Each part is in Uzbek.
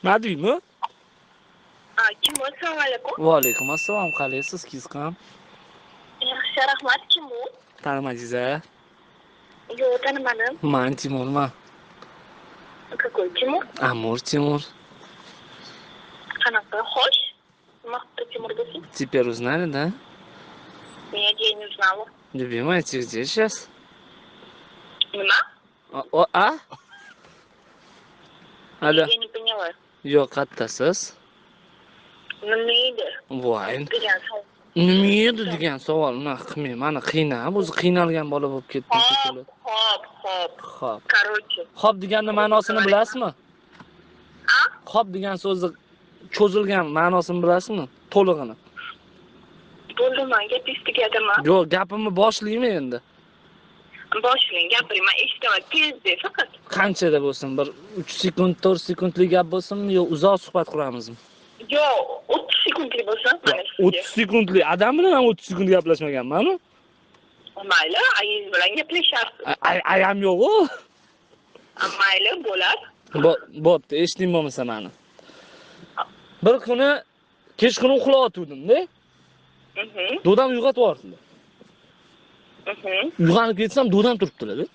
Madiymi? Kim bu? Assalomu alaykum. Va alaykum assalom. Qalaysiz, Kizqam? Yaxshi, rahmat. Kim bu? Tanimadingiz-a? Yo'q, tanimadim. Men Timurman. Какой Timur? Amur Timur. Qanaqa? Xo'sh. Nima qilibdi Timur bo'lsin? Теперь узнали, да? Нет, я не знала. Любимая, ты где сейчас? Nima? А? Алло. Я не поняла. Yo'q, qattasiz. Nima edi? Voy. Degan savol. Nima edi degan savol men qilmayman. Mani qiynab, o'zi qiynalgan bola bo'lib ketdim shekilli. Hop. Короче. Xo'p deganning ma'nosini bilasizmi? A? Xo'p degan so'zni cho'zilgan ma'nosini bilasizmi? To'lig'ini. Bo'ldi-mi? Gapingiz tugadimi? Yo'q, gapimni boshlayman endi. Boshlang, gapiring. Men eshitaman. Tezda faqat. Qanchada bo'lsin? Bir 3 sekund, 4 sekundlik gap bo'lsinmi yo uzoq suhbat quramizmi? Yo'q, 30 sekundlik bo'lsin. Mana 30 sekundlik adam bilan ham 30 sekund gaplashmaganman-ku. Mayli, ayingiz bilan gaplasharsiz. Ayam yo'q-ku. Mayli, bo'ladi. Bo'pti, eshiting bo'lmasa meni. Bir kuni kechqurun uxlayotgandim-da. Dodam uyg'otib yubordilar. Uyg'onib ketsam, dodam turibdilar-da.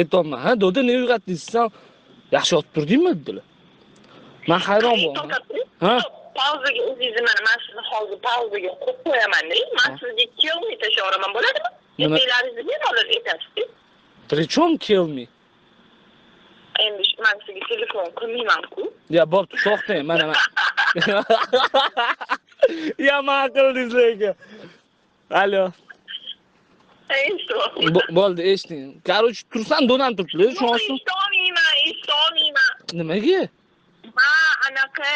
Aytolman, ha, doda ne uyg'otdingiz desam, yaxshi yotib turdingmi dedilar. Men hayron bo'ldim. Ha? Pauzaga o'zingizni men sizni hozir pauzaga qo'yib qo'yaman-da. Men sizga kelmay tashlamoqman, bo'ladimi? Eplaringizni bemalol aytasiz. Причем kill me? Endi men sizga telefon qilmayman-ku. Ya bo'pti, to'xtang, mana. Ya ma'qildingiz lekin. Alo. Bo'ldi, eshiting. Короче, tursam donam turibdi, shunisi. Eshitolmayman. Nimaga? Anaqa,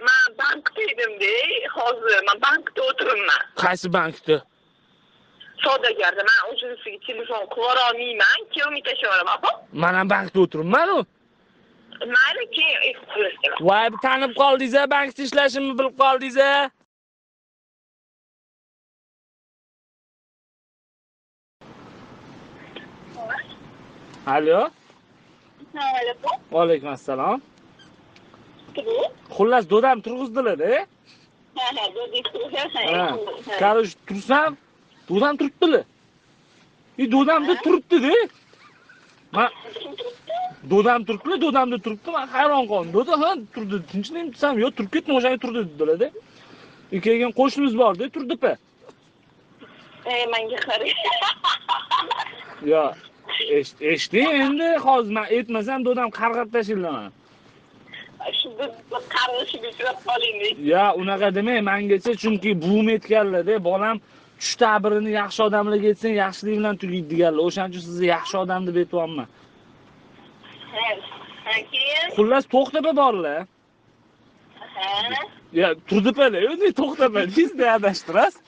men bankda edim-da, hozir men bankda o'tiribman. Qaysi bankda? Savdogarda. Men o'zimizga telefon qila olmayman, kelmay tashlamoqman. Men ham bankda o'tiribman-ku. Mayli, keyin eshitib. Voy, tanib qoldingiz-a, bankda ishlashimni bilib qoldingiz-a? Alo. Assalomu alaykum. Va alaykum assalom. Xullas, dodam turg'izdilar-da. Ha, dodam. Qarshi tursam, dodam turibdilar. Dodamda turibdi-da. Men dodam turibdi, dodamda turibdi. Men hayron qoldim. Doda ha turdi. Tinchlik desam, yo'q, turib ketdim, o'shanga turdi dedilar-da. Keyin qo'shnimiz bor-da, turdi-pa. Menga qarang. Yo, eshitding endi, hozir men aytmasam dodam qarg'ab tashlayman. Shunda qarg'ishiga uchrab qoling. Ya, unaqa demang, mengacha chunki buvim aytganlar-da, bolam tush ta'birini yaxshi odamlarga aytsang, yaxshilik bilan tugaydi deganlar. O'shaning uchun sizni yaxshi odam deb aytyapman. Keyin Xullas, to'xtab borlar. Ya, turdi-pa-da, o'zi to'xtab sizda adashtirasiz.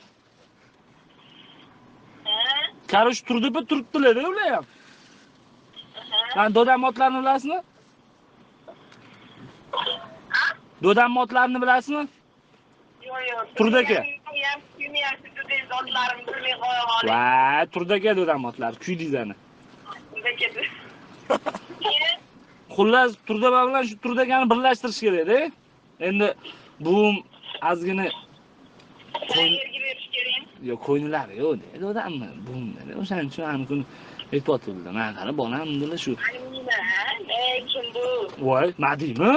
Qarshi turdi-pa, turibdilar-da ular ham. Lan dodam otlarini bilasizmi? Dodam otlarini bilasizmi? Yo'q. Turdi aka. Va, turdi aka dodam otlari, kuydingizani. Xullas, turdi bilan shu turdagani birlashtirish kerak-da. Endi buvim ozgina qayerga berish kerak? Yo'q, qo'ynilari yo'q dedi odammi? Buvim dedi. O'shaning uchun aniq aytib men qara bolam dedilar shu. Kim bu? Voy, Madiymi?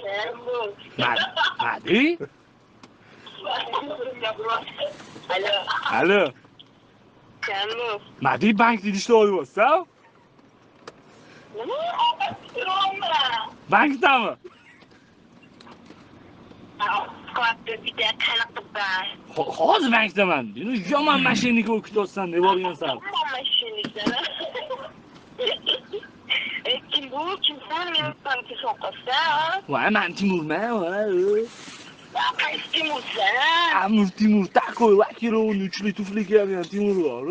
Kim bu? Madi? Alo. Alo. Kim bu? Madi bankda ishlayapsan? Bankdami? Hozir bankdaman. Yomon mashinani o'qityapsan deb o'rgansan. Kim bu? Kimsan? Men bankda so'qasa? Voy, men Timurman, voy. Qaysi Timursan? Amur Timur, takoy, vakirovni uchli tufli kiygan Timur bor.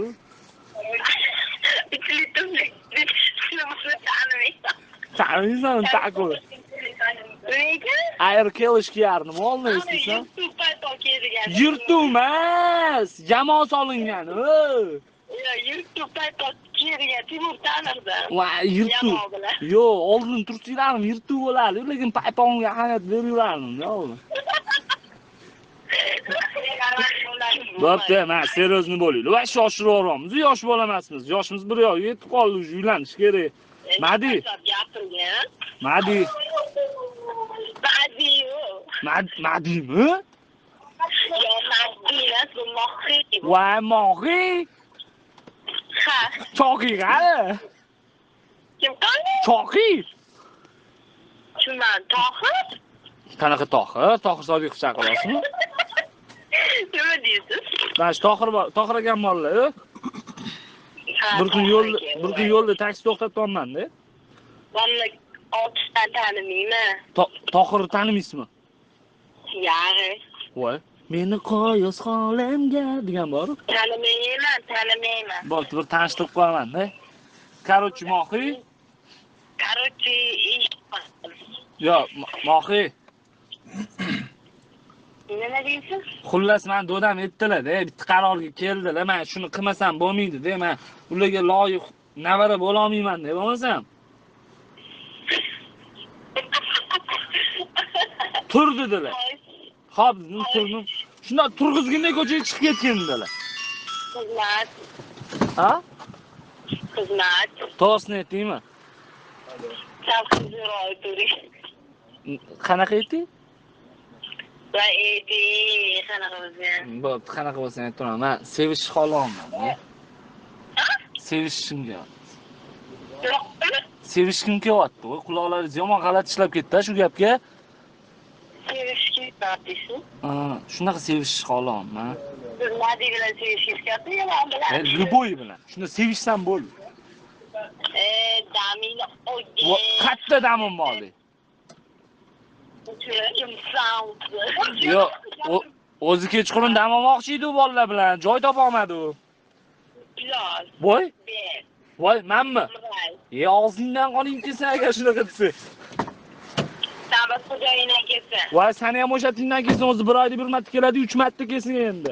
Uchli tufli. Taniysan, takoy. Nega? Air kelish kiyarni, molni estisan? Yurtmas, jamoa solingan. YouTube paypoq Keriga Timur tanirdi. Voy, yirtuv. Yo'q, oldin tursanglarmi yirtuv bo'lardi, lekin payponga ahamiyat beraverardim, yo'qmi? Bo'pti, men seryozni bo'laylik. Va shoshiraveramiz. Yosh bola emasmiz. Yoshimiz bir yoqqa yetib qoldi, uylanish kerak. Madi. Madi. Madimi? Yo, Madinas bu Mohi. Voy, Mohi. Ha. Choki qani? Kim qani? Choki. Shundan Tohir? Qanaqa Tohir? Tohir Sodiqov chaqirasizmi? Nima deysiz? Mana shu Tohir bor, Tohir akam borlar-ku. Bir kun yo'lda taksi to'xtatyapman-da. Vallahi 6 ta tanimayman. Tohirni tanimaysizmi? Ya'ni. Voy, meni qo'yos xolamga degan bor. Tanimayman. Bo'pti, bir tanishtirib qo'yaman-da. Короче, Mohi. Короче, Yo, Mohi. nima deysiz? Xullas, men do'dam aytdilar-da, bitta qarorga keldilar. Men shuni qilmasam bo'lmaydi-da, men ularga loyiq navara bo'la olmayman deb olmasam. Tur dedilar. Xo'p, turdim. Shunda turg'izganda ko'chaga chiqib ketgandilar. Xizmat. Ha? Xizmat. To'g'risini aytdingmi? Savxizlar oyturi. Qanaqa aytding? Va qanaqa bo'lgan? Bo'pti, qanaqa bo'lsa aytaman. Men sevish xohlamayman. Sevishim kelyapti. Sevishkim kelyapti. Quloqlaringiz yomon g'alati ishlab ketdi shu gapga. Sevishga deysiz? Ha, shunaqa sevish xohlamayman. Nima bilan sevishingiz kerakmi? Yomon bilan. Любой bilan. Shunda sevishsam bo'ldi. Damini o'yga. Katta damim bor. Yo'q, o'zi kechqurun dam olmoqchi edi u bolalar bilan, joy topa olmadi u. Voy. Voy, menmi? Og'zingdan qoning kelsa agar shunaqa desa. Sabas xo'jayindan kelsa. Voy, seni ham o'sha tindan kelsin, o'zi bir oyda bir marta keladi, 3 marta kelsin endi.